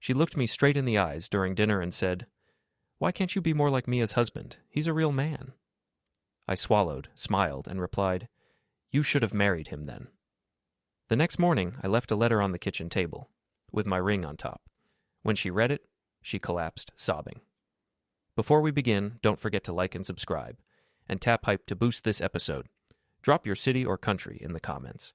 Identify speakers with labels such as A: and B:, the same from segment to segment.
A: She looked me straight in the eyes during dinner and said, "Why can't you be more like Mia's husband? He's a real man." I swallowed, smiled, and replied, "You should have married him then." The next morning, I left a letter on the kitchen table, with my ring on top. When she read it, she collapsed, sobbing. Before we begin, don't forget to like and subscribe, and tap hype to boost this episode. Drop your city or country in the comments.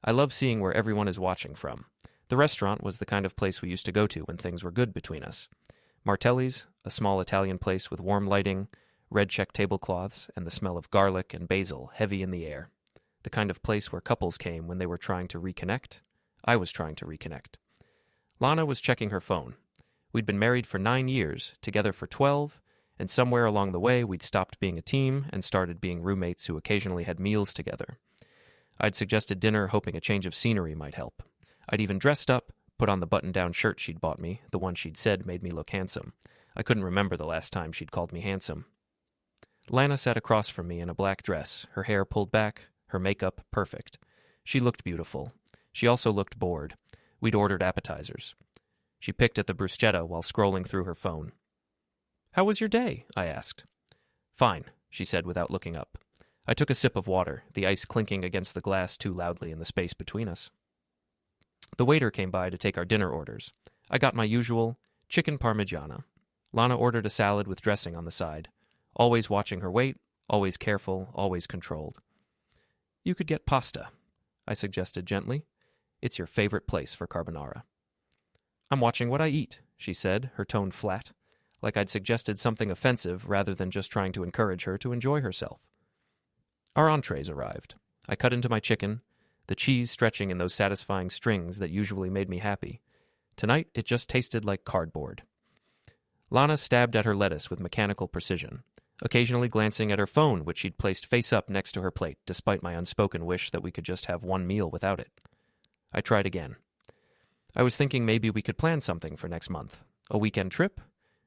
A: I love seeing where everyone is watching from. The restaurant was the kind of place we used to go to when things were good between us. Martelli's, a small Italian place with warm lighting, red check tablecloths, and the smell of garlic and basil heavy in the air. The kind of place where couples came when they were trying to reconnect. I was trying to reconnect. Lana was checking her phone. We'd been married for 9 years, together for 12, and somewhere along the way we'd stopped being a team and started being roommates who occasionally had meals together. I'd suggested dinner hoping a change of scenery might help. I'd even dressed up, put on the button-down shirt she'd bought me, the one she'd said made me look handsome. I couldn't remember the last time she'd called me handsome. Lana sat across from me in a black dress, her hair pulled back, her makeup perfect. She looked beautiful. She also looked bored. We'd ordered appetizers. She picked at the bruschetta while scrolling through her phone. "How was your day?" I asked. "Fine," she said without looking up. I took a sip of water, the ice clinking against the glass too loudly in the space between us. The waiter came by to take our dinner orders. I got my usual chicken parmigiana. Lana ordered a salad with dressing on the side. Always watching her weight, always careful, always controlled. "You could get pasta," I suggested gently. "It's your favorite place for carbonara." "I'm watching what I eat," she said, her tone flat, like I'd suggested something offensive rather than just trying to encourage her to enjoy herself. Our entrees arrived. I cut into my chicken, the cheese stretching in those satisfying strings that usually made me happy. Tonight, it just tasted like cardboard. Lana stabbed at her lettuce with mechanical precision, occasionally glancing at her phone, which she'd placed face up next to her plate, despite my unspoken wish that we could just have one meal without it. I tried again. I was thinking maybe we could plan something for next month. A weekend trip?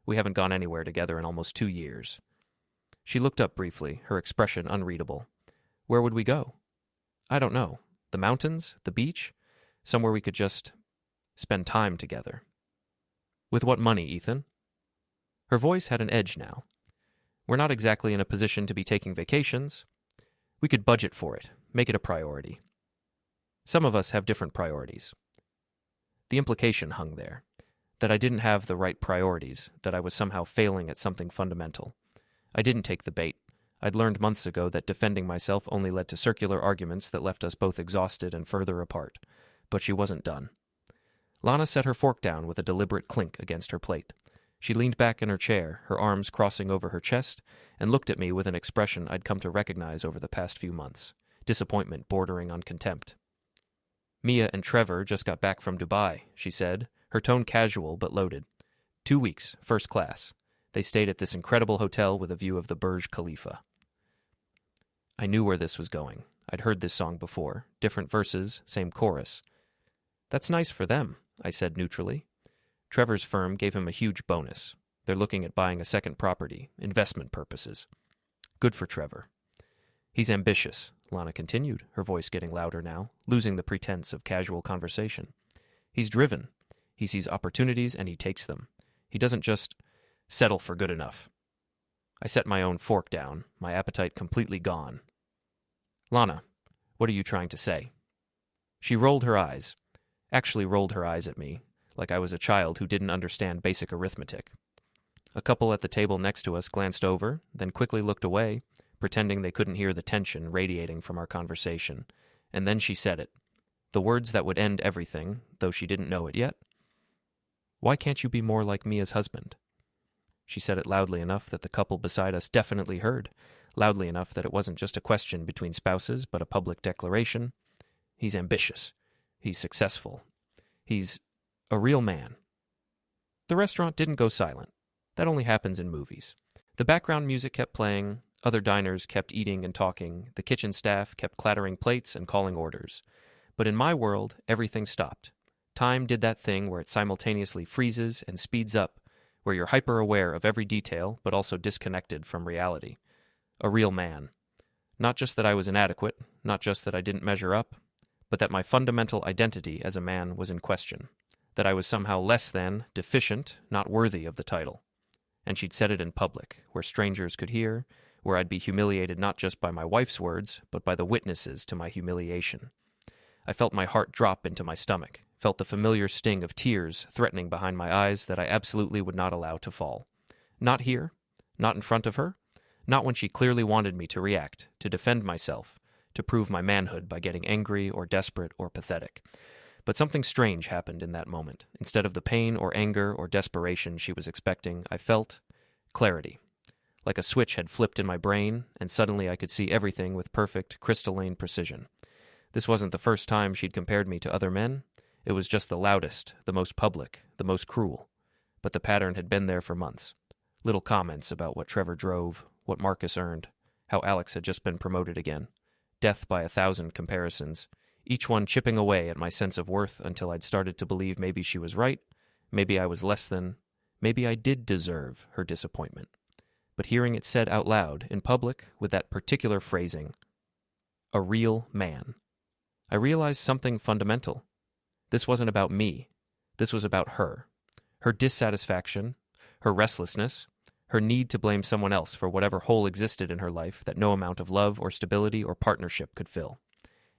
A: We haven't gone anywhere together in almost 2 years. She looked up briefly, her expression unreadable. Where would we go? I don't know. The mountains? The beach? Somewhere we could just spend time together. With what money, Ethan? Her voice had an edge now. We're not exactly in a position to be taking vacations. We could budget for it, make it a priority. Some of us have different priorities. The implication hung there, that I didn't have the right priorities, that I was somehow failing at something fundamental. I didn't take the bait. I'd learned months ago that defending myself only led to circular arguments that left us both exhausted and further apart. But she wasn't done. Lana set her fork down with a deliberate clink against her plate. She leaned back in her chair, her arms crossing over her chest, and looked at me with an expression I'd come to recognize over the past few months, disappointment bordering on contempt. "Mia and Trevor just got back from Dubai," she said, her tone casual but loaded. 2 weeks, first class. They stayed at this incredible hotel with a view of the Burj Khalifa. I knew where this was going. I'd heard this song before. Different verses, same chorus. "That's nice for them," I said neutrally. Trevor's firm gave him a huge bonus. They're looking at buying a second property, investment purposes. Good for Trevor. "He's ambitious," Lana continued, her voice getting louder now, losing the pretense of casual conversation. "He's driven. He sees opportunities and he takes them. He doesn't just settle for good enough." I set my own fork down, my appetite completely gone. "Lana, what are you trying to say?" She rolled her eyes at me, like I was a child who didn't understand basic arithmetic. A couple at the table next to us glanced over, then quickly looked away, pretending they couldn't hear the tension radiating from our conversation, and then she said it, the words that would end everything, though she didn't know it yet. "Why can't you be more like Mia's husband?" She said it loudly enough that the couple beside us definitely heard, loudly enough that it wasn't just a question between spouses, but a public declaration. "He's ambitious. He's successful. He's a real man." The restaurant didn't go silent. That only happens in movies. The background music kept playing, other diners kept eating and talking, the kitchen staff kept clattering plates and calling orders. But in my world, everything stopped. Time did that thing where it simultaneously freezes and speeds up, where you're hyper-aware of every detail, but also disconnected from reality. A real man. Not just that I was inadequate, not just that I didn't measure up, but that my fundamental identity as a man was in question, that I was somehow less than, deficient, not worthy of the title. And she'd said it in public, where strangers could hear, where I'd be humiliated not just by my wife's words, but by the witnesses to my humiliation. I felt my heart drop into my stomach, felt the familiar sting of tears threatening behind my eyes that I absolutely would not allow to fall. Not here, not in front of her, not when she clearly wanted me to react, to defend myself, to prove my manhood by getting angry or desperate or pathetic. But something strange happened in that moment. Instead of the pain or anger or desperation she was expecting, I felt clarity. Like a switch had flipped in my brain, and suddenly I could see everything with perfect, crystalline precision. This wasn't the first time she'd compared me to other men. It was just the loudest, the most public, the most cruel. But the pattern had been there for months. Little comments about what Trevor drove, what Marcus earned, how Alex had just been promoted again. Death by 1,000 comparisons, each one chipping away at my sense of worth until I'd started to believe maybe she was right, maybe I was less than, maybe I did deserve her disappointment. But hearing it said out loud, in public, with that particular phrasing, a real man, I realized something fundamental. This wasn't about me. This was about her. Her dissatisfaction, her restlessness, her need to blame someone else for whatever hole existed in her life that no amount of love or stability or partnership could fill.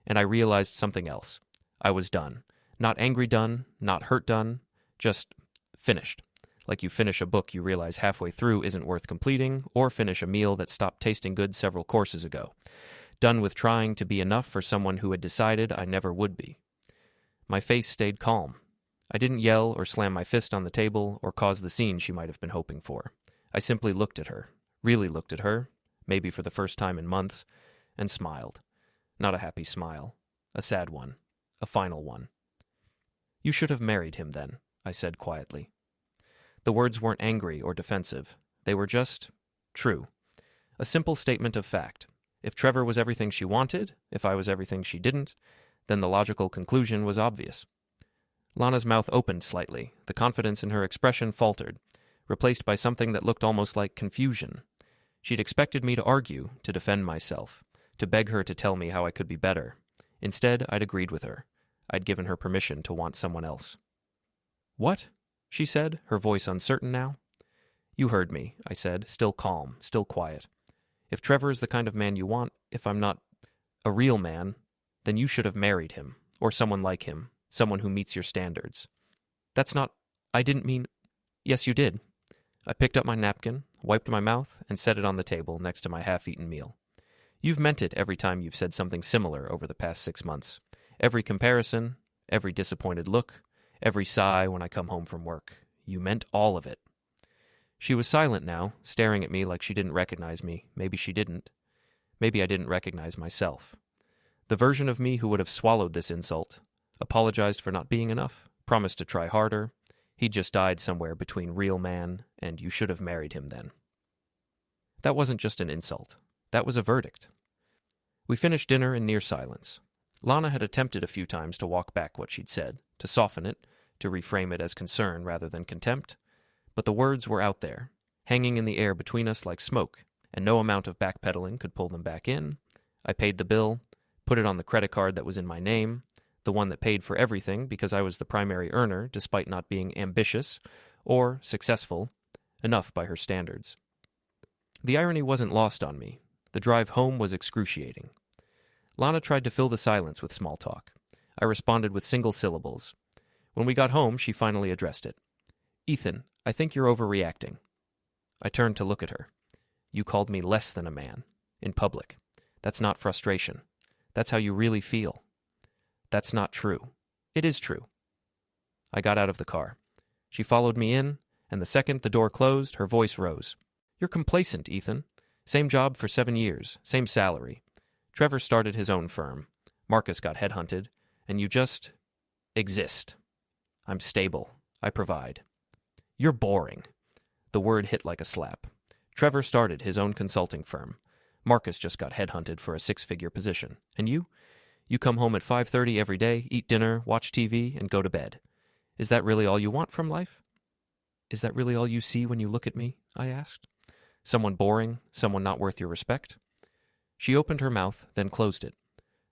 A: And I realized something else. I was done. Not angry done, not hurt done, just finished. Like you finish a book you realize halfway through isn't worth completing, or finish a meal that stopped tasting good several courses ago. Done with trying to be enough for someone who had decided I never would be. My face stayed calm. I didn't yell or slam my fist on the table or cause the scene she might have been hoping for. I simply looked at her, really looked at her, maybe for the first time in months, and smiled. Not a happy smile. A sad one. A final one. You should have married him then, I said quietly. The words weren't angry or defensive. They were just true. A simple statement of fact. If Trevor was everything she wanted, if I was everything she didn't, then the logical conclusion was obvious. Lana's mouth opened slightly. The confidence in her expression faltered, replaced by something that looked almost like confusion. She'd expected me to argue, to defend myself, to beg her to tell me how I could be better. Instead, I'd agreed with her. I'd given her permission to want someone else. What? She said, her voice uncertain now. You heard me, I said, still calm, still quiet. If Trevor is the kind of man you want, if I'm not a real man, then you should have married him, or someone like him, someone who meets your standards. That's not... I didn't mean... Yes, you did. I picked up my napkin, wiped my mouth, and set it on the table next to my half-eaten meal. You've meant it every time you've said something similar over the past 6 months. Every comparison, every disappointed look, every sigh when I come home from work. You meant all of it. She was silent now, staring at me like she didn't recognize me. Maybe she didn't. Maybe I didn't recognize myself. The version of me who would have swallowed this insult, apologized for not being enough, promised to try harder. He'd just died somewhere between real man and you should have married him then. That wasn't just an insult. That was a verdict. We finished dinner in near silence. Lana had attempted a few times to walk back what she'd said, to soften it, to reframe it as concern rather than contempt. But the words were out there, hanging in the air between us like smoke, and no amount of backpedaling could pull them back in. I paid the bill, put it on the credit card that was in my name, the one that paid for everything because I was the primary earner despite not being ambitious or successful enough by her standards. The irony wasn't lost on me. The drive home was excruciating. Lana tried to fill the silence with small talk. I responded with single syllables. When we got home, she finally addressed it. Ethan, I think you're overreacting. I turned to look at her. You called me less than a man. In public. That's not frustration. That's how you really feel. That's not true. It is true. I got out of the car. She followed me in, and the second the door closed, her voice rose. You're complacent, Ethan. Same job for 7 years, same salary. Trevor started his own firm. Marcus got headhunted, and you just exist. I'm stable. I provide. You're boring. The word hit like a slap. Trevor started his own consulting firm. Marcus just got headhunted for a 6-figure position. And you? You come home at 5:30 every day, eat dinner, watch TV, and go to bed. Is that really all you want from life? Is that really all you see when you look at me? I asked. Someone boring, someone not worth your respect? She opened her mouth, then closed it.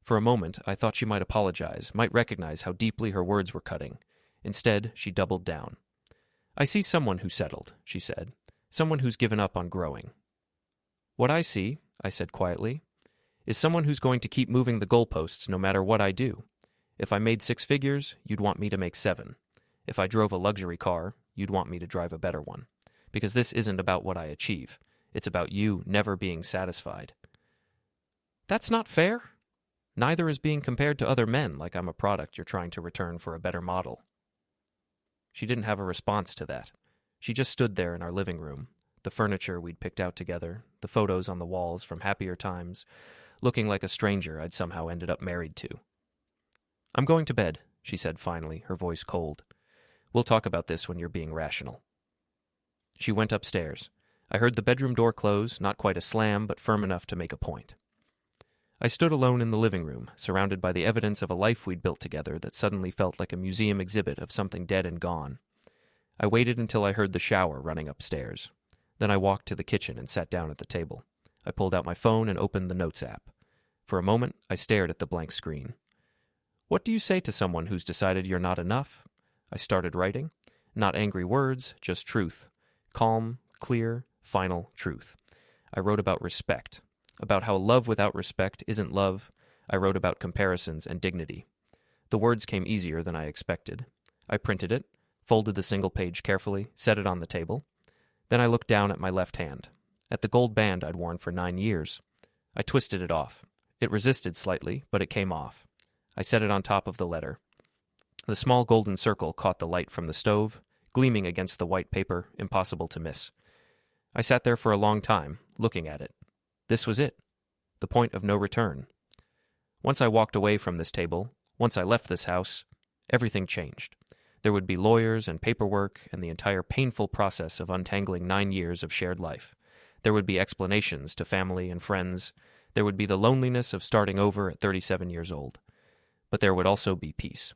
A: For a moment, I thought she might apologize, might recognize how deeply her words were cutting. Instead, she doubled down. "I see someone who's settled," she said. "Someone who's given up on growing." "What I see," I said quietly, "is someone who's going to keep moving the goalposts no matter what I do. If I made 6 figures, you'd want me to make 7. If I drove a luxury car, you'd want me to drive a better one. Because this isn't about what I achieve. It's about you never being satisfied." "That's not fair." "Neither is being compared to other men like I'm a product you're trying to return for a better model." She didn't have a response to that. She just stood there in our living room, the furniture we'd picked out together, the photos on the walls from happier times, looking like a stranger I'd somehow ended up married to. "I'm going to bed," she said finally, her voice cold. "We'll talk about this when you're being rational." She went upstairs. I heard the bedroom door close, not quite a slam, but firm enough to make a point. I stood alone in the living room, surrounded by the evidence of a life we'd built together that suddenly felt like a museum exhibit of something dead and gone. I waited until I heard the shower running upstairs. Then I walked to the kitchen and sat down at the table. I pulled out my phone and opened the Notes app. For a moment, I stared at the blank screen. "What do you say to someone who's decided you're not enough?" I started writing. Not angry words, just truth. Calm, clear, final truth. I wrote about respect. About how love without respect isn't love. I wrote about comparisons and dignity. The words came easier than I expected. I printed it, folded the single page carefully, set it on the table. Then I looked down at my left hand, at the gold band I'd worn for 9 years. I twisted it off. It resisted slightly, but it came off. I set it on top of the letter. The small golden circle caught the light from the stove, gleaming against the white paper, impossible to miss. I sat there for a long time, looking at it. This was it. The point of no return. Once I walked away from this table, once I left this house, everything changed. There would be lawyers and paperwork and the entire painful process of untangling 9 years of shared life. There would be explanations to family and friends. There would be the loneliness of starting over at 37 years old. But there would also be peace.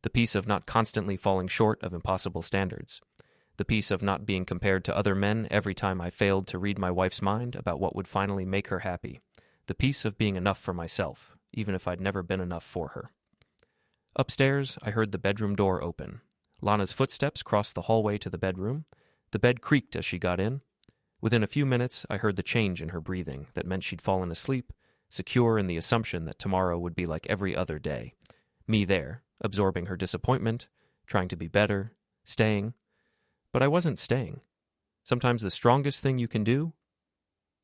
A: The peace of not constantly falling short of impossible standards. The peace of not being compared to other men every time I failed to read my wife's mind about what would finally make her happy. The peace of being enough for myself, even if I'd never been enough for her. Upstairs, I heard the bedroom door open. Lana's footsteps crossed the hallway to the bedroom. The bed creaked as she got in. Within a few minutes, I heard the change in her breathing that meant she'd fallen asleep, secure in the assumption that tomorrow would be like every other day. Me there, absorbing her disappointment, trying to be better, staying. But I wasn't staying. Sometimes the strongest thing you can do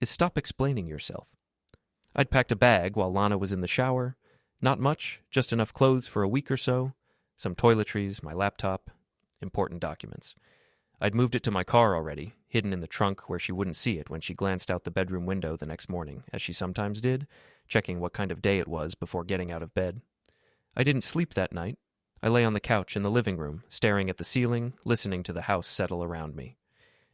A: is stop explaining yourself. I'd packed a bag while Lana was in the shower. Not much, just enough clothes for a week or so, some toiletries, my laptop, important documents. I'd moved it to my car already, hidden in the trunk where she wouldn't see it when she glanced out the bedroom window the next morning, as she sometimes did, checking what kind of day it was before getting out of bed. I didn't sleep that night. I lay on the couch in the living room, staring at the ceiling, listening to the house settle around me.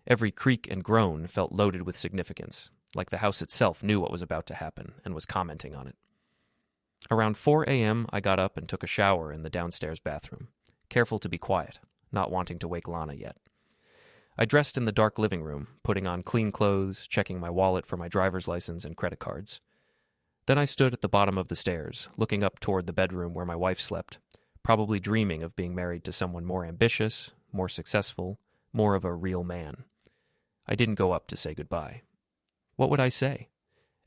A: Every creak and groan felt loaded with significance, like the house itself knew what was about to happen and was commenting on it. Around 4 a.m., I got up and took a shower in the downstairs bathroom, careful to be quiet, not wanting to wake Lana yet. I dressed in the dark living room, putting on clean clothes, checking my wallet for my driver's license and credit cards. Then I stood at the bottom of the stairs, looking up toward the bedroom where my wife slept, probably dreaming of being married to someone more ambitious, more successful, more of a real man. I didn't go up to say goodbye. What would I say?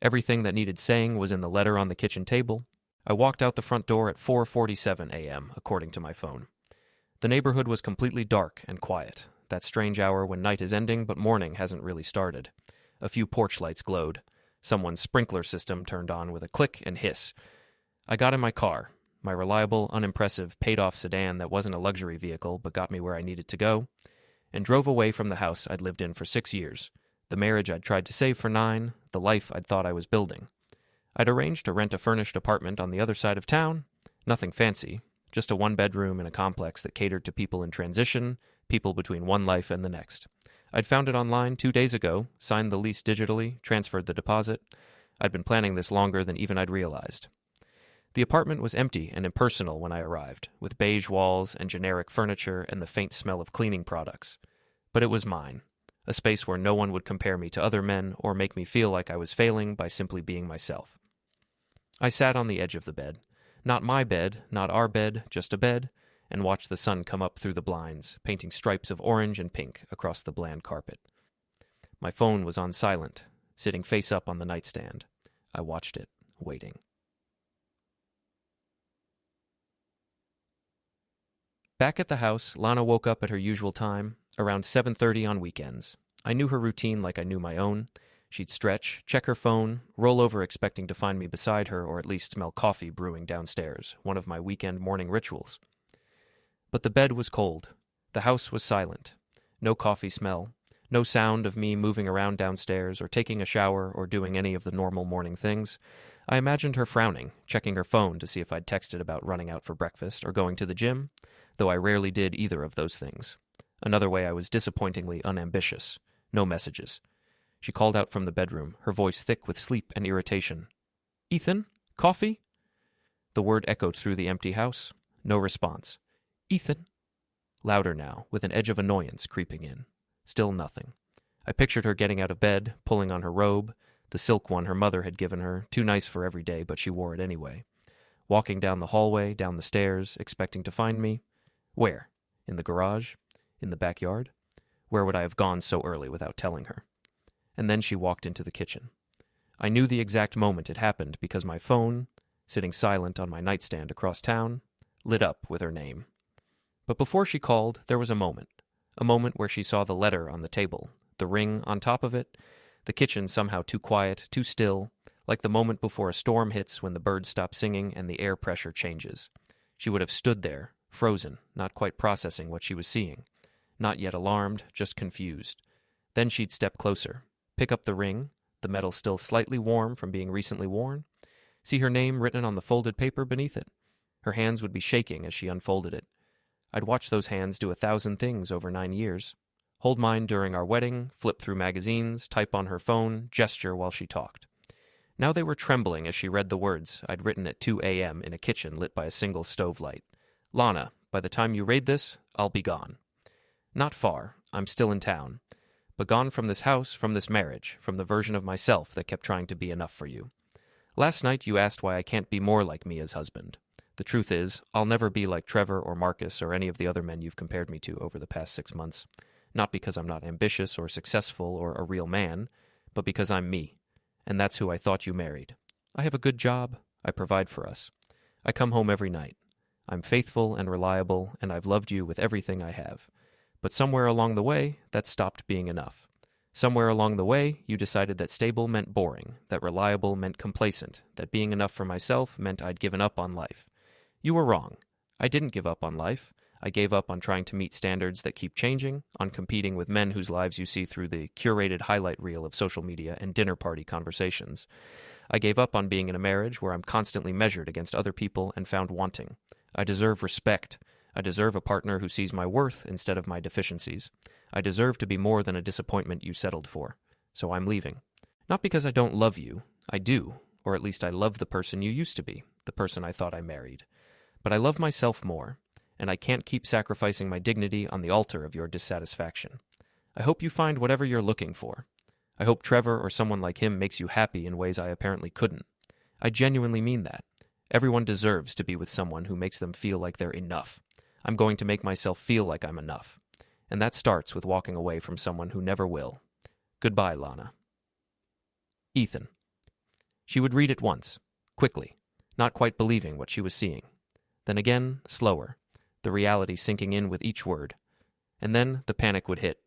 A: Everything that needed saying was in the letter on the kitchen table. I walked out the front door at 4:47 a.m., according to my phone. The neighborhood was completely dark and quiet, that strange hour when night is ending but morning hasn't really started. A few porch lights glowed. Someone's sprinkler system turned on with a click and hiss. I got in my car, my reliable, unimpressive, paid-off sedan that wasn't a luxury vehicle but got me where I needed to go, and drove away from the house I'd lived in for 6 years, the marriage I'd tried to save for 9, the life I'd thought I was building. I'd arranged to rent a furnished apartment on the other side of town, nothing fancy, just a one-bedroom in a complex that catered to people in transition, people between one life and the next. I'd found it online 2 days ago, signed the lease digitally, transferred the deposit. I'd been planning this longer than even I'd realized. The apartment was empty and impersonal when I arrived, with beige walls and generic furniture and the faint smell of cleaning products. But it was mine, a space where no one would compare me to other men or make me feel like I was failing by simply being myself. I sat on the edge of the bed. Not my bed, not our bed, just a bed, and watched the sun come up through the blinds, painting stripes of orange and pink across the bland carpet. My phone was on silent, sitting face up on the nightstand. I watched it, waiting. Back at the house, Lana woke up at her usual time, around 7:30 on weekends. I knew her routine like I knew my own. She'd stretch, check her phone, roll over expecting to find me beside her or at least smell coffee brewing downstairs, one of my weekend morning rituals. But the bed was cold. The house was silent. No coffee smell. No sound of me moving around downstairs or taking a shower or doing any of the normal morning things. I imagined her frowning, checking her phone to see if I'd texted about running out for breakfast or going to the gym, though I rarely did either of those things. Another way I was disappointingly unambitious. No messages. She called out from the bedroom, her voice thick with sleep and irritation. "Ethan? Coffee?" The word echoed through the empty house. No response. "Ethan?" Louder now, with an edge of annoyance creeping in. Still nothing. I pictured her getting out of bed, pulling on her robe, the silk one her mother had given her, too nice for every day, but she wore it anyway. Walking down the hallway, down the stairs, expecting to find me. Where? In the garage? In the backyard? Where would I have gone so early without telling her? And then she walked into the kitchen. I knew the exact moment it happened because my phone, sitting silent on my nightstand across town, lit up with her name. But before she called, there was a moment where she saw the letter on the table, the ring on top of it, the kitchen somehow too quiet, too still, like the moment before a storm hits when the birds stop singing and the air pressure changes. She would have stood there, frozen, not quite processing what she was seeing, not yet alarmed, just confused. Then she'd step closer, pick up the ring, the metal still slightly warm from being recently worn, see her name written on the folded paper beneath it. Her hands would be shaking as she unfolded it. I'd watched those hands do 1,000 things over 9 years. Hold mine during our wedding, flip through magazines, type on her phone, gesture while she talked. Now they were trembling as she read the words I'd written at 2 a.m. in a kitchen lit by a single stove light. "Lana, by the time you read this, I'll be gone. Not far, I'm still in town, but gone from this house, from this marriage, from the version of myself that kept trying to be enough for you. Last night you asked why I can't be more like me as husband. The truth is, I'll never be like Trevor or Marcus or any of the other men you've compared me to over the past 6 months. Not because I'm not ambitious or successful or a real man, but because I'm me. And that's who I thought you married. I have a good job. I provide for us. I come home every night. I'm faithful and reliable, and I've loved you with everything I have. But somewhere along the way, that stopped being enough. Somewhere along the way, you decided that stable meant boring, that reliable meant complacent, that being enough for myself meant I'd given up on life. You were wrong. I didn't give up on life. I gave up on trying to meet standards that keep changing, on competing with men whose lives you see through the curated highlight reel of social media and dinner party conversations. I gave up on being in a marriage where I'm constantly measured against other people and found wanting. I deserve respect. I deserve a partner who sees my worth instead of my deficiencies. I deserve to be more than a disappointment you settled for. So I'm leaving. Not because I don't love you. I do. Or at least I love the person you used to be, the person I thought I married. But I love myself more, and I can't keep sacrificing my dignity on the altar of your dissatisfaction. I hope you find whatever you're looking for. I hope Trevor or someone like him makes you happy in ways I apparently couldn't. I genuinely mean that. Everyone deserves to be with someone who makes them feel like they're enough. I'm going to make myself feel like I'm enough. And that starts with walking away from someone who never will. Goodbye, Lana. Ethan. She would read it once, quickly, not quite believing what she was seeing. Then again, slower, the reality sinking in with each word. And then the panic would hit,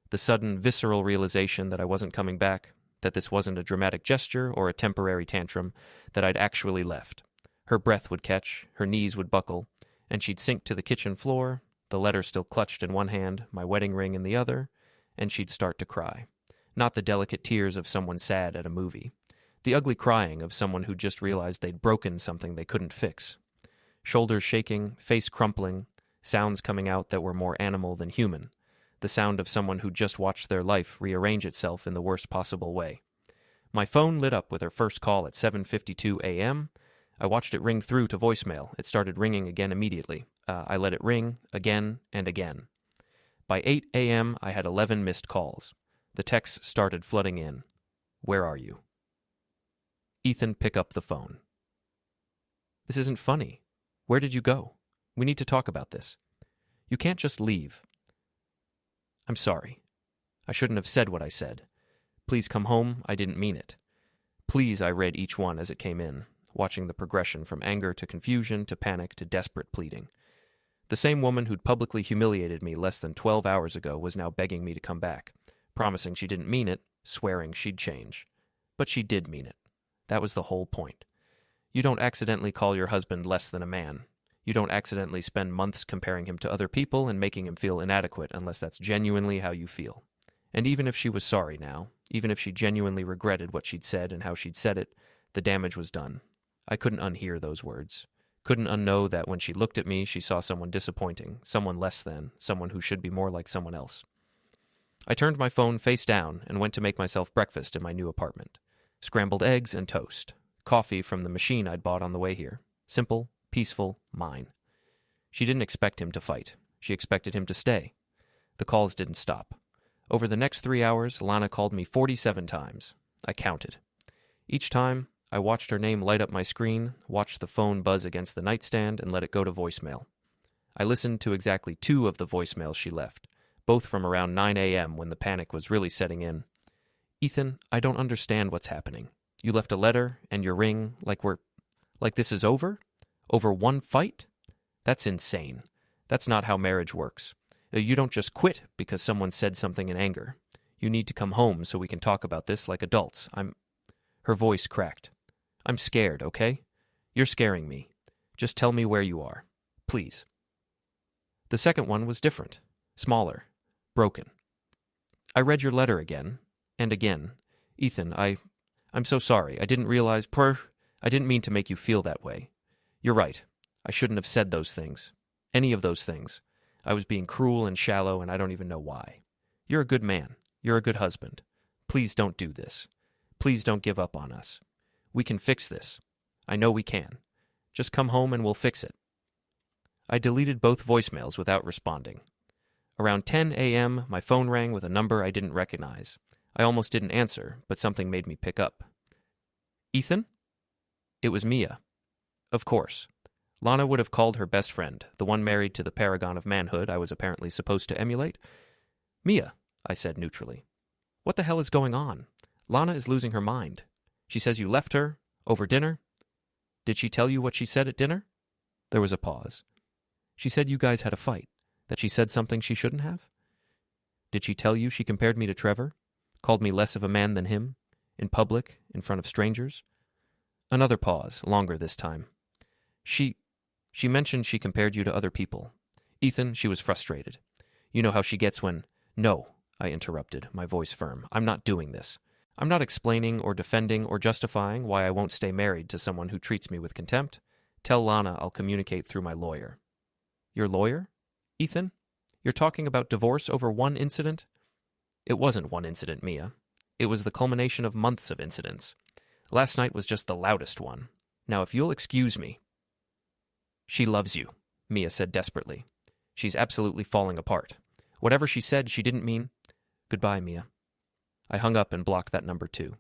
A: the sudden, visceral realization that I wasn't coming back, that this wasn't a dramatic gesture or a temporary tantrum, that I'd actually left. Her breath would catch, her knees would buckle, and she'd sink to the kitchen floor, the letter still clutched in one hand, my wedding ring in the other, and she'd start to cry. Not the delicate tears of someone sad at a movie. The ugly crying of someone who just realized they'd broken something they couldn't fix. Shoulders shaking, face crumpling, sounds coming out that were more animal than human. The sound of someone who just watched their life rearrange itself in the worst possible way. My phone lit up with her first call at 7:52 a.m. I watched it ring through to voicemail. It started ringing again immediately. I let it ring again and again. By 8 a.m., I had 11 missed calls. The texts started flooding in. Where are you? Ethan, pick up the phone. This isn't funny. Where did you go? We need to talk about this. You can't just leave. I'm sorry. I shouldn't have said what I said. Please come home. I didn't mean it. Please, I read each one as it came in, watching the progression from anger to confusion to panic to desperate pleading. The same woman who'd publicly humiliated me less than 12 hours ago was now begging me to come back, promising she didn't mean it, swearing she'd change. But she did mean it. That was the whole point. You don't accidentally call your husband less than a man. You don't accidentally spend months comparing him to other people and making him feel inadequate unless that's genuinely how you feel. And even if she was sorry now, even if she genuinely regretted what she'd said and how she'd said it, the damage was done. I couldn't unhear those words. Couldn't unknow that when she looked at me, she saw someone disappointing, someone less than, someone who should be more like someone else. I turned my phone face down and went to make myself breakfast in my new apartment. Scrambled eggs and toast. Coffee from the machine I'd bought on the way here. Simple, peaceful, mine. She didn't expect him to fight. She expected him to stay. The calls didn't stop. Over the next 3 hours, Lana called me 47 times. I counted. Each time, I watched her name light up my screen, watched the phone buzz against the nightstand, and let it go to voicemail. I listened to exactly 2 of the voicemails she left, both from around 9 a.m. when the panic was really setting in. Ethan, I don't understand what's happening. You left a letter, and your ring, like this is over? Over one fight? That's insane. That's not how marriage works. You don't just quit because someone said something in anger. You need to come home so we can talk about this like adults. Her voice cracked. I'm scared, okay? You're scaring me. Just tell me where you are. Please. The second one was different. Smaller. Broken. I read your letter again. And again. Ethan, I'm so sorry. I didn't realize... I didn't mean to make you feel that way. You're right. I shouldn't have said those things. Any of those things. I was being cruel and shallow, and I don't even know why. You're a good man. You're a good husband. Please don't do this. Please don't give up on us. We can fix this. I know we can. Just come home and we'll fix it. I deleted both voicemails without responding. Around 10 a.m., my phone rang with a number I didn't recognize. I almost didn't answer, but something made me pick up. Ethan? It was Mia. Of course. Lana would have called her best friend, the one married to the paragon of manhood I was apparently supposed to emulate. Mia, I said neutrally. What the hell is going on? Lana is losing her mind. She says you left her, over dinner. Did she tell you what she said at dinner? There was a pause. She said you guys had a fight, that she said something she shouldn't have? Did she tell you she compared me to Trevor? Called me less of a man than him? In public, in front of strangers? Another pause, longer this time. She mentioned she compared you to other people. Ethan, she was frustrated. You know how she gets when... No, I interrupted, my voice firm. I'm not doing this. I'm not explaining or defending or justifying why I won't stay married to someone who treats me with contempt. Tell Lana I'll communicate through my lawyer. Your lawyer? Ethan? You're talking about divorce over one incident? It wasn't one incident, Mia. It was the culmination of months of incidents. Last night was just the loudest one. Now, if you'll excuse me... She loves you, Mia said desperately. She's absolutely falling apart. Whatever she said, she didn't mean... Goodbye, Mia. I hung up and blocked that number too.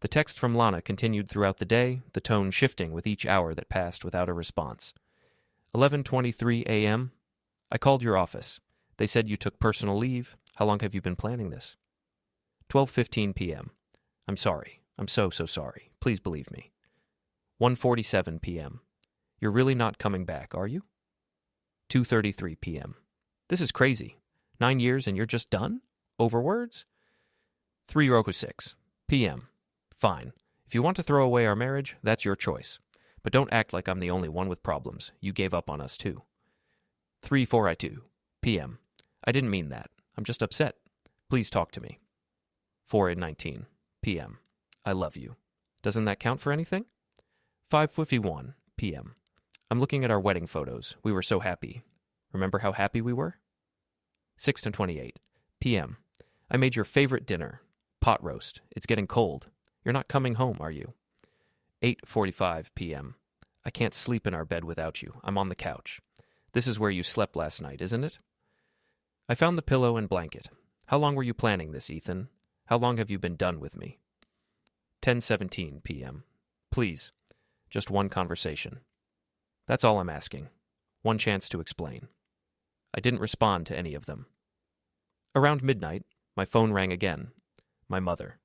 A: The text from Lana continued throughout the day, the tone shifting with each hour that passed without a response. 11:23 a.m. I called your office. They said you took personal leave. How long have you been planning this? 12:15 p.m. I'm sorry. I'm so sorry. Please believe me. 1:47 p.m. You're really not coming back, are you? 2:33 p.m. This is crazy. 9 years and you're just done? Over words? 3:06 p.m. Fine. If you want to throw away our marriage, that's your choice. But don't act like I'm the only one with problems. You gave up on us too. 3:42 p.m. I didn't mean that. I'm just upset. Please talk to me. 4:19 p.m. I love you. Doesn't that count for anything? 5:51 p.m. I'm looking at our wedding photos. We were so happy. Remember how happy we were? 6:28 p.m. I made your favorite dinner. Pot roast. It's getting cold. You're not coming home, are you? 8:45 p.m. I can't sleep in our bed without you. I'm on the couch. This is where you slept last night, isn't it? I found the pillow and blanket. How long were you planning this, Ethan? How long have you been done with me? 10:17 p.m. Please, just one conversation. That's all I'm asking. One chance to explain. I didn't respond to any of them. Around midnight, my phone rang again. My mother.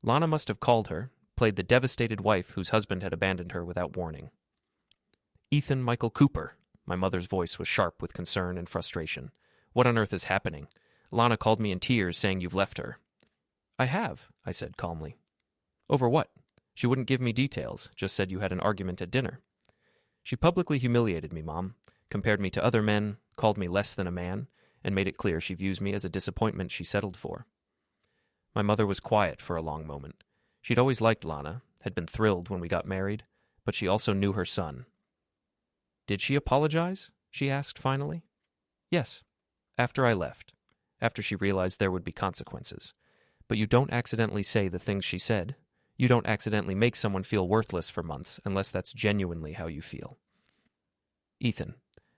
A: Lana must have called her, played the devastated wife whose husband had abandoned her without warning. Ethan Michael Cooper. My mother's voice was sharp with concern and frustration. What on earth is happening? Lana called me in tears, saying you've left her. I have, I said calmly. Over what? She wouldn't give me details, just said you had an argument at dinner. She publicly humiliated me, Mom, compared me to other men, called me less than a man, and made it clear she views me as a disappointment she settled for. My mother was quiet for a long moment. She'd always liked Lana, had been thrilled when we got married, but she also knew her son. Did she apologize? She asked finally. Yes, after I left, after she realized there would be consequences. But you don't accidentally say the things she said. You don't accidentally make someone feel worthless for months unless that's genuinely how you feel. Ethan,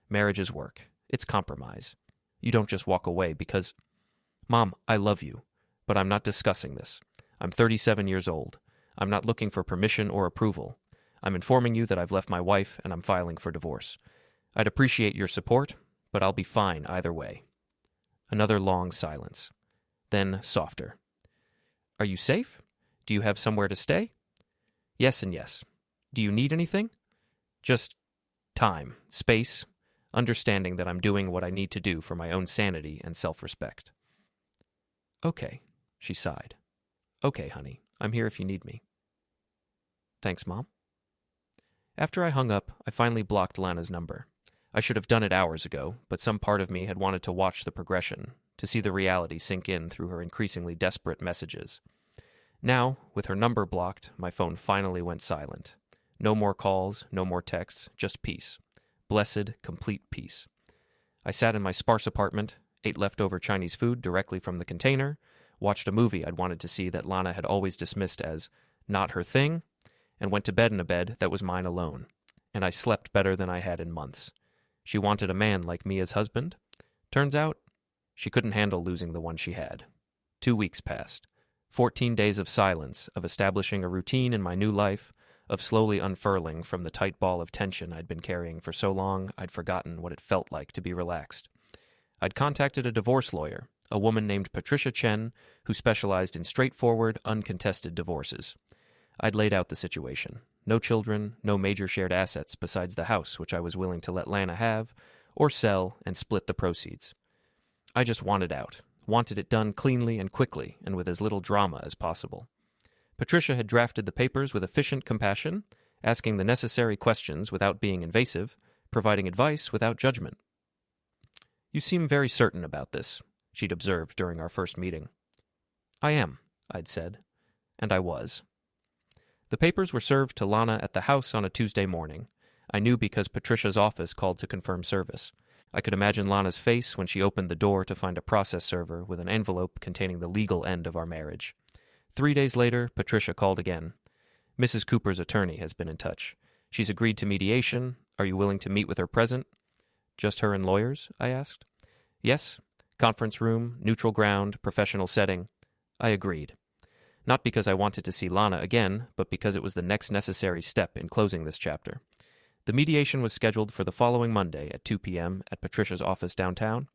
A: marriage is work. It's compromise. You don't just walk away because... Mom, I love you, but I'm not discussing this. I'm 37 years old. I'm not looking for permission or approval. I'm informing you that I've left my wife and I'm filing for divorce. I'd appreciate your support, but I'll be fine either way. Another long silence. Then softer. Are you safe? Do you have somewhere to stay? Yes and yes. Do you need anything? Just time, space, understanding that I'm doing what I need to do for my own sanity and self-respect. Okay, she sighed. Okay, honey, I'm here if you need me. Thanks, Mom. After I hung up, I finally blocked Lana's number. I should have done it hours ago, but some part of me had wanted to watch the progression, to see the reality sink in through her increasingly desperate messages. Now, with her number blocked, my phone finally went silent. No more calls, no more texts, just peace. Blessed, complete peace. I sat in my sparse apartment, ate leftover Chinese food directly from the container, watched a movie I'd wanted to see that Lana had always dismissed as not her thing, and went to bed in a bed that was mine alone. And I slept better than I had in months. She wanted a man like me as husband. Turns out, she couldn't handle losing the one she had. 2 weeks passed. 14 days of silence, of establishing a routine in my new life, of slowly unfurling from the tight ball of tension I'd been carrying for so long I'd forgotten what it felt like to be relaxed. I'd contacted a divorce lawyer, a woman named Patricia Chen, who specialized in straightforward, uncontested divorces. I'd laid out the situation. No children, no major shared assets besides the house which I was willing to let Lana have, or sell and split the proceeds. I just wanted out. Wanted it done cleanly and quickly, and with as little drama as possible. Patricia had drafted the papers with efficient compassion, asking the necessary questions without being invasive, providing advice without judgment. You seem very certain about this, she'd observed during our first meeting. I am, I'd said, and I was. The papers were served to Lana at the house on a Tuesday morning. I knew because Patricia's office called to confirm service. I could imagine Lana's face when she opened the door to find a process server with an envelope containing the legal end of our marriage. 3 days later, Patricia called again. Mrs. Cooper's attorney has been in touch. She's agreed to mediation. Are you willing to meet with her present? Just her and lawyers? I asked. Yes. Conference room, neutral ground, professional setting. I agreed. Not because I wanted to see Lana again, but because it was the next necessary step in closing this chapter. The mediation was scheduled for the following Monday at 2 p.m. at Patricia's office downtown.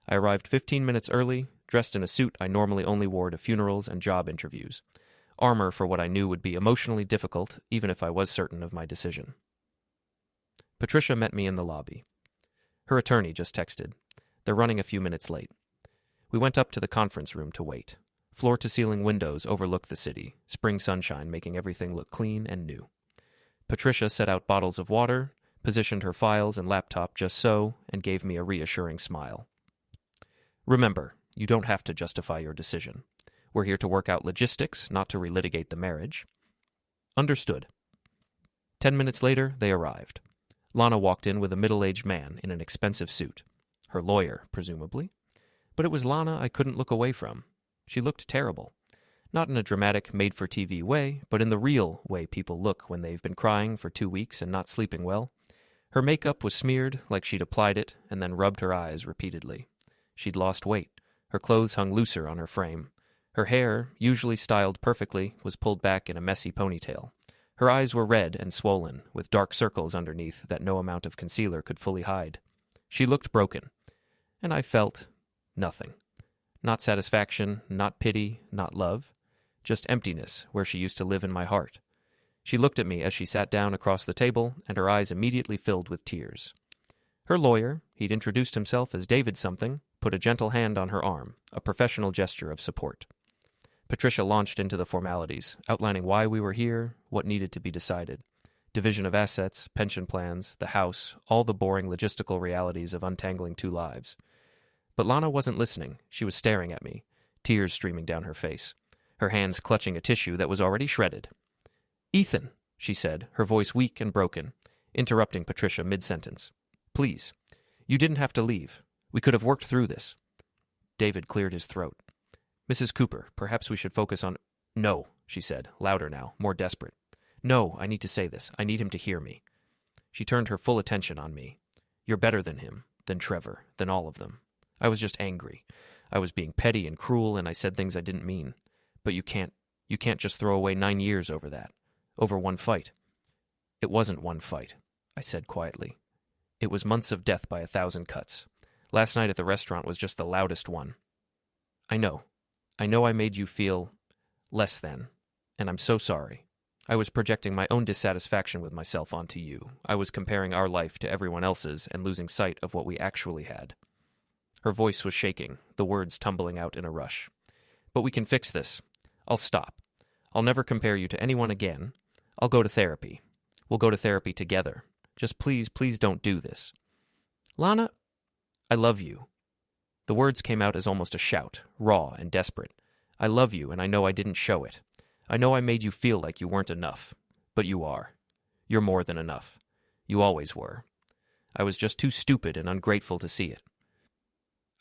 A: I arrived 15 minutes early, dressed in a suit I normally only wore to funerals and job interviews. Armor for what I knew would be emotionally difficult, even if I was certain of my decision. Patricia met me in the lobby. Her attorney just texted. They're running a few minutes late. We went up to the conference room to wait. Floor-to-ceiling windows overlook the city, spring sunshine making everything look clean and new. Patricia set out bottles of water, positioned her files and laptop just so, and gave me a reassuring smile. Remember, you don't have to justify your decision. We're here to work out logistics, not to relitigate the marriage. Understood. 10 minutes later, they arrived. Lana walked in with a middle-aged man in an expensive suit. Her lawyer, presumably. But it was Lana I couldn't look away from. She looked terrible. Not in a dramatic, made-for-TV way, but in the real way people look when they've been crying for 2 weeks and not sleeping well. Her makeup was smeared like she'd applied it and then rubbed her eyes repeatedly. She'd lost weight. Her clothes hung looser on her frame. Her hair, usually styled perfectly, was pulled back in a messy ponytail. Her eyes were red and swollen, with dark circles underneath that no amount of concealer could fully hide. She looked broken, and I felt nothing. Not satisfaction, not pity, not love, just emptiness where she used to live in my heart. She looked at me as she sat down across the table, and her eyes immediately filled with tears. Her lawyer, he'd introduced himself as David something, put a gentle hand on her arm, a professional gesture of support. Patricia launched into the formalities, outlining why we were here, what needed to be decided. Division of assets, pension plans, the house, all the boring logistical realities of untangling two lives. But Lana wasn't listening. She was staring at me, tears streaming down her face, her hands clutching a tissue that was already shredded. "Ethan," she said, her voice weak and broken, interrupting Patricia mid-sentence. "Please, you didn't have to leave. We could have worked through this." David cleared his throat. "Mrs. Cooper, perhaps we should focus on—" "No," she said, louder now, more desperate. "No, I need to say this. I need him to hear me." She turned her full attention on me. "You're better than him, than Trevor, than all of them. I was just angry. I was being petty and cruel, and I said things I didn't mean. But you can't just throw away 9 years over that. Over one fight." "It wasn't one fight," I said quietly. "It was months of death by 1,000 cuts. Last night at the restaurant was just the loudest one. I know I made you feel less than, and I'm so sorry. I was projecting my own dissatisfaction with myself onto you. I was comparing our life to everyone else's and losing sight of what we actually had." Her voice was shaking, the words tumbling out in a rush. "But we can fix this. I'll stop. I'll never compare you to anyone again. I'll go to therapy. We'll go to therapy together. Just please don't do this." "Lana, I love you." The words came out as almost a shout, raw and desperate. "I love you, and I know I didn't show it. I know I made you feel like you weren't enough. But you are. You're more than enough. You always were. I was just too stupid and ungrateful to see it."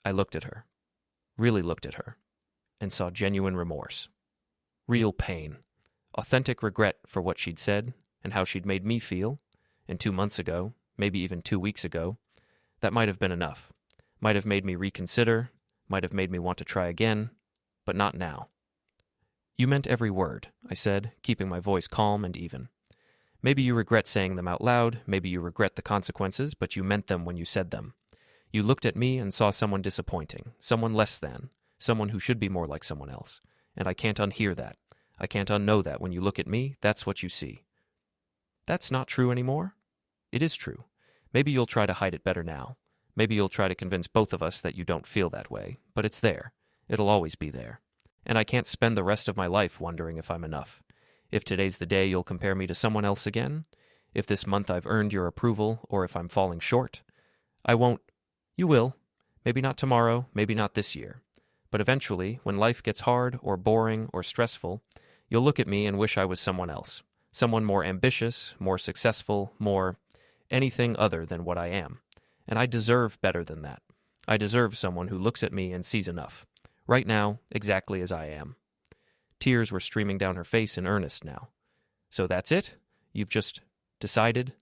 A: I looked at her, really looked at her, and saw genuine remorse. Real pain. Authentic regret for what she'd said and how she'd made me feel. And 2 months ago, maybe even 2 weeks ago, that might have been enough. Might have made me reconsider, might have made me want to try again, but not now. "You meant every word," I said, keeping my voice calm and even. "Maybe you regret saying them out loud, maybe you regret the consequences, but you meant them when you said them. You looked at me and saw someone disappointing, someone less than, someone who should be more like someone else. And I can't unhear that. I can't unknow that when you look at me, that's what you see." "That's not true anymore?" "It is true. Maybe you'll try to hide it better now. Maybe you'll try to convince both of us that you don't feel that way. But it's there. It'll always be there. And I can't spend the rest of my life wondering if I'm enough. If today's the day you'll compare me to someone else again, if this month I've earned your approval, or if I'm falling short, I won't. You will. Maybe not tomorrow, maybe not this year. But eventually, when life gets hard or boring or stressful, you'll look at me and wish I was someone else. Someone more ambitious, more successful, more anything other than what I am. And I deserve better than that. I deserve someone who looks at me and sees enough. Right now, exactly as I am." Tears were streaming down her face in earnest now. "So that's it? You've just decided?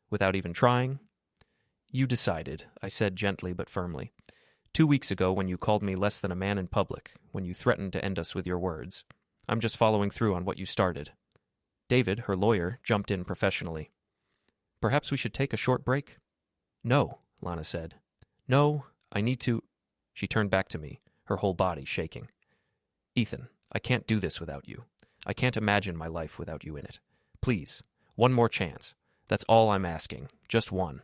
A: Without even trying?" "You decided," I said gently but firmly. 2 weeks ago when you called me less than a man in public, when you threatened to end us with your words. I'm just following through on what you started." David, her lawyer, jumped in professionally. "Perhaps we should take a short break?" "No," Lana said. "No, I need to—" She turned back to me, her whole body shaking. "Ethan, I can't do this without you. I can't imagine my life without you in it. Please, one more chance. That's all I'm asking, just one."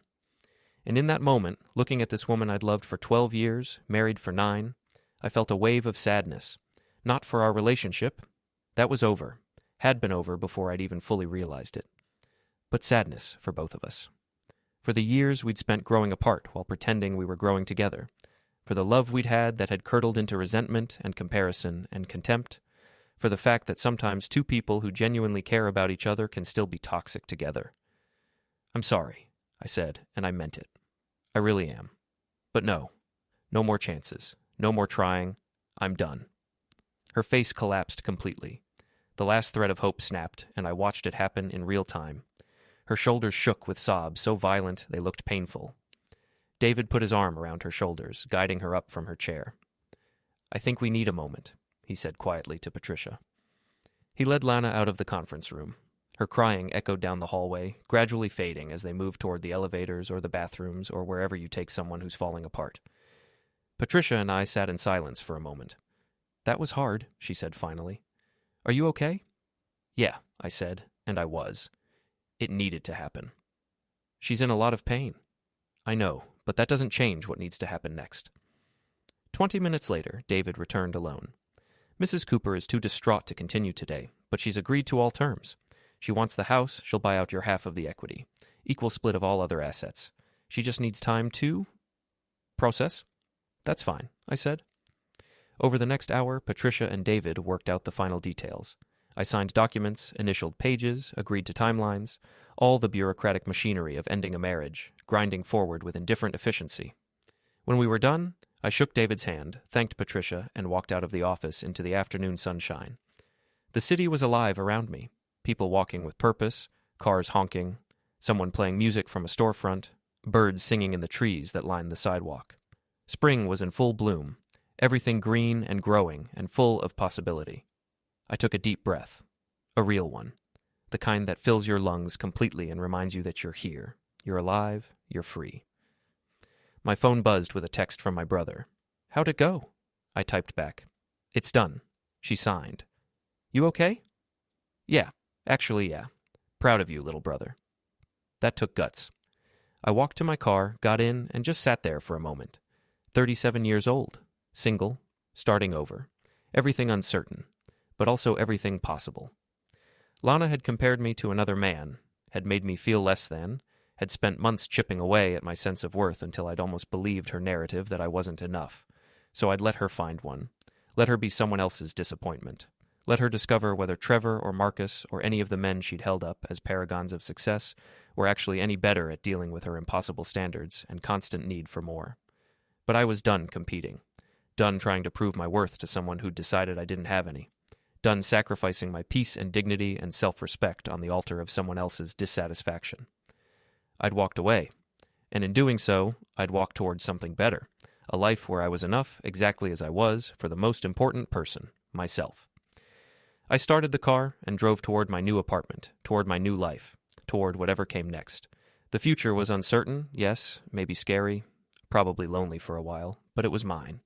A: And in that moment, looking at this woman I'd loved for 12 years, married for 9, I felt a wave of sadness. Not for our relationship. That was over. Had been over before I'd even fully realized it. But sadness for both of us. For the years we'd spent growing apart while pretending we were growing together. For the love we'd had that had curdled into resentment and comparison and contempt. For the fact that sometimes two people who genuinely care about each other can still be toxic together. "I'm sorry," I said, and I meant it. I really am. But no more chances. No more trying. I'm done. Her face collapsed completely. The last thread of hope snapped, and I watched it happen in real time. Her shoulders shook with sobs so violent they looked painful. David put his arm around her shoulders, guiding her up from her chair. "I think we need a moment," he said quietly to Patricia. He led Lana out of the conference room. Her crying echoed down the hallway, gradually fading as they moved toward the elevators or the bathrooms or wherever you take someone who's falling apart. Patricia and I sat in silence for a moment. "That was hard," she said finally. "Are you okay?" "Yeah," I said, and I was. It needed to happen. "She's in a lot of pain." "I know, but that doesn't change what needs to happen next." 20 minutes later, David returned alone. "Mrs. Cooper is too distraught to continue today, but she's agreed to all terms. She wants the house, she'll buy out your half of the equity. Equal split of all other assets. She just needs time to process." "That's fine," I said. Over the next hour, Patricia and David worked out the final details. I signed documents, initialed pages, agreed to timelines, all the bureaucratic machinery of ending a marriage, grinding forward with indifferent efficiency. When we were done, I shook David's hand, thanked Patricia, and walked out of the office into the afternoon sunshine. The city was alive around me. People walking with purpose, cars honking, someone playing music from a storefront, birds singing in the trees that lined the sidewalk. Spring was in full bloom, everything green and growing and full of possibility. I took a deep breath, a real one, the kind that fills your lungs completely and reminds you that you're here, you're alive, you're free. My phone buzzed with a text from my brother. "How'd it go?" I typed back. "It's done." She signed. "You okay?" "Yeah. Actually, yeah. Proud of you, little brother." That took guts. I walked to my car, got in, and just sat there for a moment. 37 years old, single, starting over, everything uncertain, but also everything possible. Lana had compared me to another man, had made me feel less than, had spent months chipping away at my sense of worth until I'd almost believed her narrative that I wasn't enough. So I'd let her find one, let her be someone else's disappointment. Let her discover whether Trevor or Marcus or any of the men she'd held up as paragons of success were actually any better at dealing with her impossible standards and constant need for more. But I was done competing, done trying to prove my worth to someone who'd decided I didn't have any, done sacrificing my peace and dignity and self-respect on the altar of someone else's dissatisfaction. I'd walked away, and in doing so, I'd walked towards something better, a life where I was enough exactly as I was for the most important person, myself. I started the car and drove toward my new apartment, toward my new life, toward whatever came next. The future was uncertain, yes, maybe scary, probably lonely for a while, but it was mine.